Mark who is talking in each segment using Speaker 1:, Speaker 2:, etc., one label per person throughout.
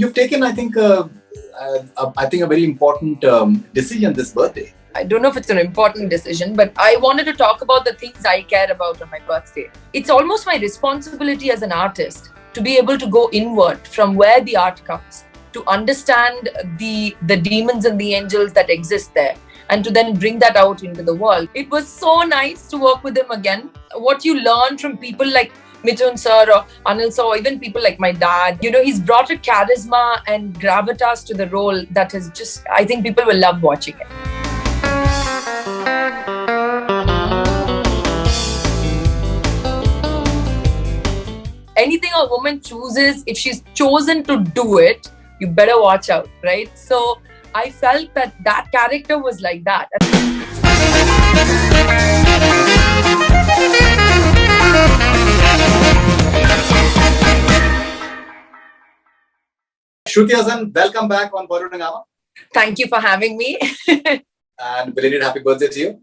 Speaker 1: You've taken, I think a very important decision this birthday.
Speaker 2: I don't know if it's an important decision, but I wanted to talk about the things I care about on my birthday. It's almost my responsibility as an artist to be able to go inward from where the art comes, to understand the demons and the angels that exist there, and to then bring that out into the world. It was so nice to work with him again. What you learn from people like Mithun sir or Anil sir, or even people like my dad, he's brought a charisma and gravitas to the role that is just, I think people will love watching it. Anything a woman chooses, if she's chosen to do it, you better watch out, right? So I felt that character was like that.
Speaker 1: Shruti Hassan, welcome back on Bollywood Hungama.
Speaker 2: Thank you for having me.
Speaker 1: And belated happy birthday to you.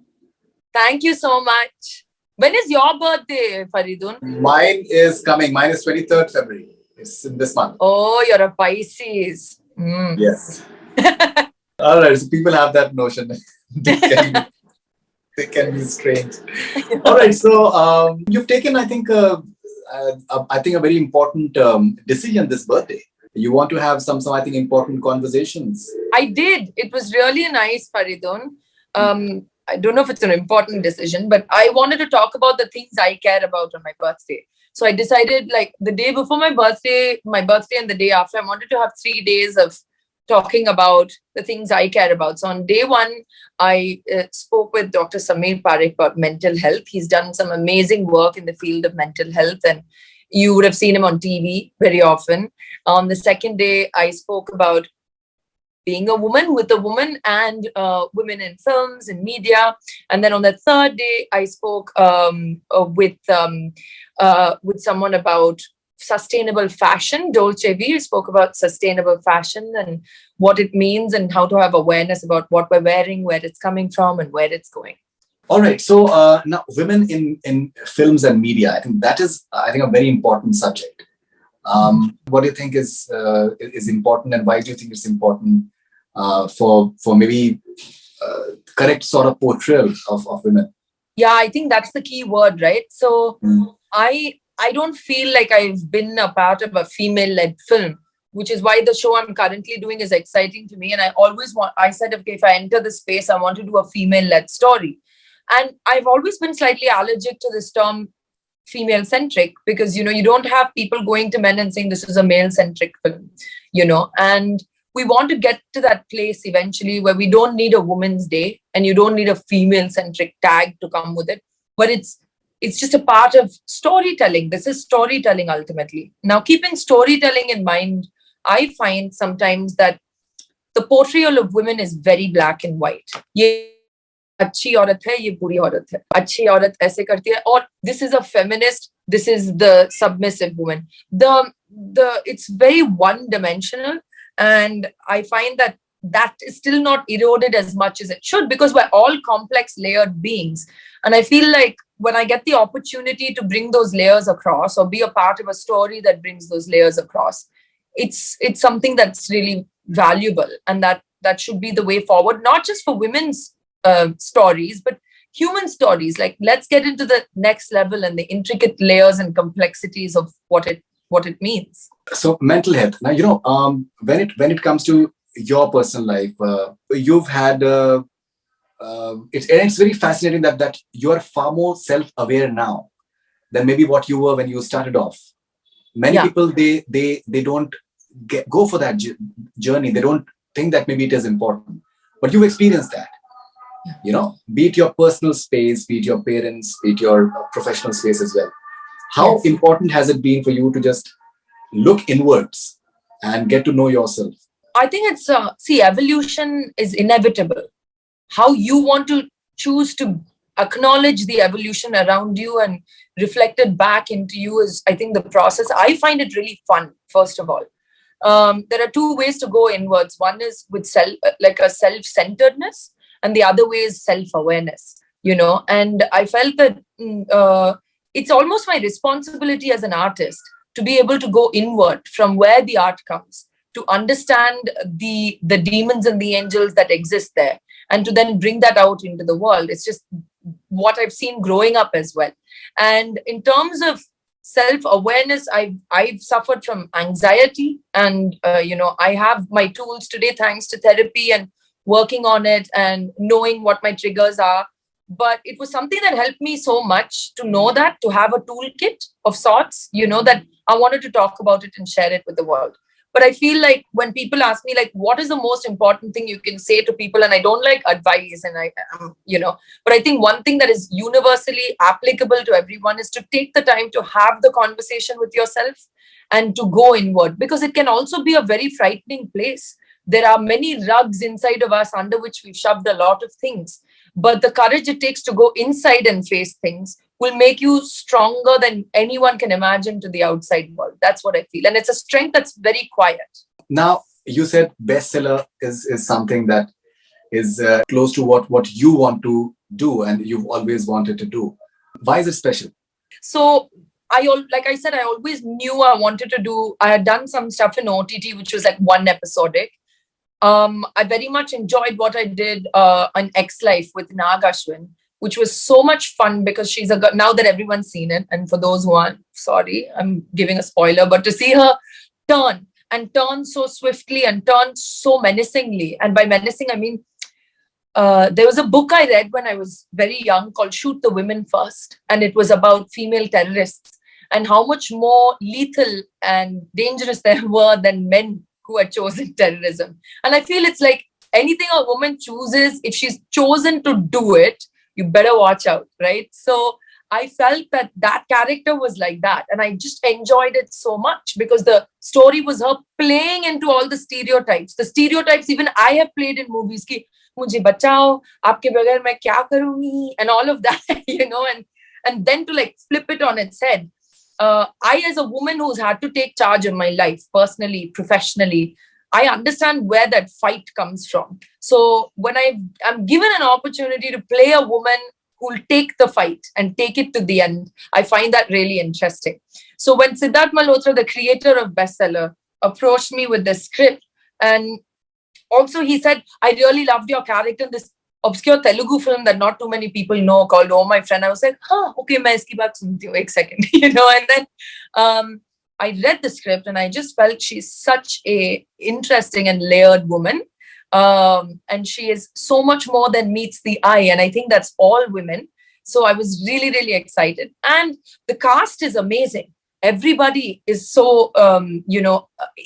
Speaker 2: Thank you so much. When is your birthday, Faridun?
Speaker 1: Mine is coming. Mine is 23rd February. It's in this month.
Speaker 2: Oh, you're a Pisces.
Speaker 1: Yes. All right. So people have that notion. they can be strange. All right. So you've taken, I think a very important decision this birthday. You want to have some I think, important conversations.
Speaker 2: I did. It was really nice, Faridun. I don't know if it's an important decision, but I wanted to talk about the things I care about on my birthday. So I decided, like, the day before my birthday and the day after, I wanted to have 3 days of talking about the things I care about. So on day one, I spoke with Dr. Sameer Parekh about mental health. He's done some amazing work in the field of mental health, and you would have seen him on TV very often. On the second day, I spoke about being a woman with a woman and women in films and media. And then on the third day, I spoke with someone about sustainable fashion. Dolce V spoke about sustainable fashion and what it means and how to have awareness about what we're wearing, where it's coming from, and where it's going.
Speaker 1: All right. So now women in films and media, I think that is, a very important subject. What do you think is important, and why do you think it's important for maybe correct sort of portrayal of women?
Speaker 2: Yeah, I think that's the key word, right? So I don't feel like I've been a part of a female-led film, which is why the show I'm currently doing is exciting to me. And I said, okay, if I enter the space, I want to do a female-led story. And I've always been slightly allergic to this term female-centric because, you don't have people going to men and saying this is a male-centric film, and we want to get to that place eventually where we don't need a woman's day and you don't need a female-centric tag to come with it, but it's just a part of storytelling. This is storytelling ultimately. Now, keeping storytelling in mind, I find sometimes that the portrayal of women is very black and white. अच्छी औरत है, ये बुरी औरत है. अच्छी औरत ऐसे करती है, और this is a feminist, this is the submissive woman. It's very one-dimensional, and I find that is still not eroded as much as it should because we're all complex, layered beings. And I feel like when I get the opportunity to bring those layers across or be a part of a story that brings those layers across, it's something that's really valuable, and that should be the way forward, not just for women's stories, but human stories. Like, let's get into the next level and the intricate layers and complexities of what it means.
Speaker 1: So mental health. Now, when it comes to your personal life, you've had it's very fascinating that you're far more self-aware now than maybe what you were when you started off. Many people they don't go for that journey. They don't think that maybe it is important, but you've experienced that. Be it your personal space, be it your parents, be it your professional space as well. How important has it been for you to just look inwards and get to know yourself?
Speaker 2: I think it's, evolution is inevitable. How you want to choose to acknowledge the evolution around you and reflect it back into you is, I think, the process. I find it really fun, first of all. There are two ways to go inwards. One is with self-centeredness, and the other way is self-awareness, and I felt that it's almost my responsibility as an artist to be able to go inward from where the art comes, to understand the demons and the angels that exist there, and to then bring that out into the world. It's just what I've seen growing up as well. And in terms of self-awareness, I've suffered from anxiety, and I have my tools today thanks to therapy and working on it and knowing what my triggers are. But it was something that helped me so much to know that, to have a toolkit of sorts, that I wanted to talk about it and share it with the world. But I feel like when people ask me, like, what is the most important thing you can say to people? And I don't like advice, and but I think one thing that is universally applicable to everyone is to take the time to have the conversation with yourself and to go inward, because it can also be a very frightening place. There are many rugs inside of us under which we've shoved a lot of things. But the courage it takes to go inside and face things will make you stronger than anyone can imagine to the outside world. That's what I feel. And it's a strength that's very quiet.
Speaker 1: Now, you said bestseller is something that is close to what you want to do and you've always wanted to do. Why is it special?
Speaker 2: So, like I said, I always knew I wanted to do. I had done some stuff in OTT, which was like one episodic. I very much enjoyed what I did on X Life with Nag Ashwin, which was so much fun because she's a girl. Now that everyone's seen it, and for those who aren't, sorry, I'm giving a spoiler, but to see her turn so swiftly and turn so menacingly, and by menacing, I mean, there was a book I read when I was very young called Shoot the Women First, and it was about female terrorists and how much more lethal and dangerous they were than men who had chosen terrorism. And I feel it's like anything a woman chooses, if she's chosen to do it, you better watch out, right? So I felt that character was like that. And I just enjoyed it so much because the story was her playing into all the stereotypes. The stereotypes even I have played in movies, ki, mujhe bachao, aapke bagair main kya karungi, and all of that, and then to like flip it on its head. I, as a woman who's had to take charge of my life personally, professionally, I understand where that fight comes from. So when I'm given an opportunity to play a woman who'll take the fight and take it to the end, I find that really interesting. So when Siddharth Malhotra, the creator of Bestseller, approached me with the script, and also he said, I really loved your character in this obscure Telugu film that not too many people know called Oh My Friend. I was like, okay, main iski baat sunti hu, ek second, and then I read the script and I just felt she's such a interesting and layered woman. And she is so much more than meets the eye. And I think that's all women. So I was really, really excited. And the cast is amazing. Everybody is so,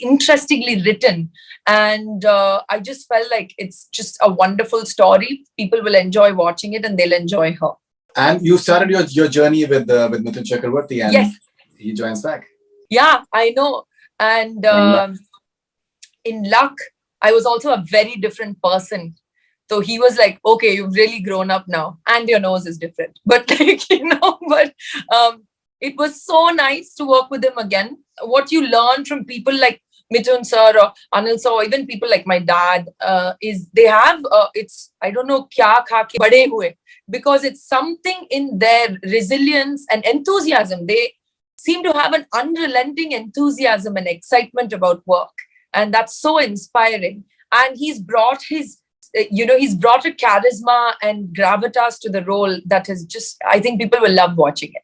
Speaker 2: interestingly written. And I just felt like it's just a wonderful story. People will enjoy watching it and they'll enjoy her.
Speaker 1: And you started your journey with Mithun Chakravarti, and yes, he joins back.
Speaker 2: Yeah, I know. And in Luck, I was also a very different person. So he was like, okay, you've really grown up now. And your nose is different. But it was so nice to work with him again. What you learn from people like Mithun sir or Anil sir, or even people like my dad, is they have, it's, I don't know, kya kha ke bade hue. Because it's something in their resilience and enthusiasm. They seem to have an unrelenting enthusiasm and excitement about work. And that's so inspiring. And he's brought he's brought a charisma and gravitas to the role that is just, I think people will love watching it.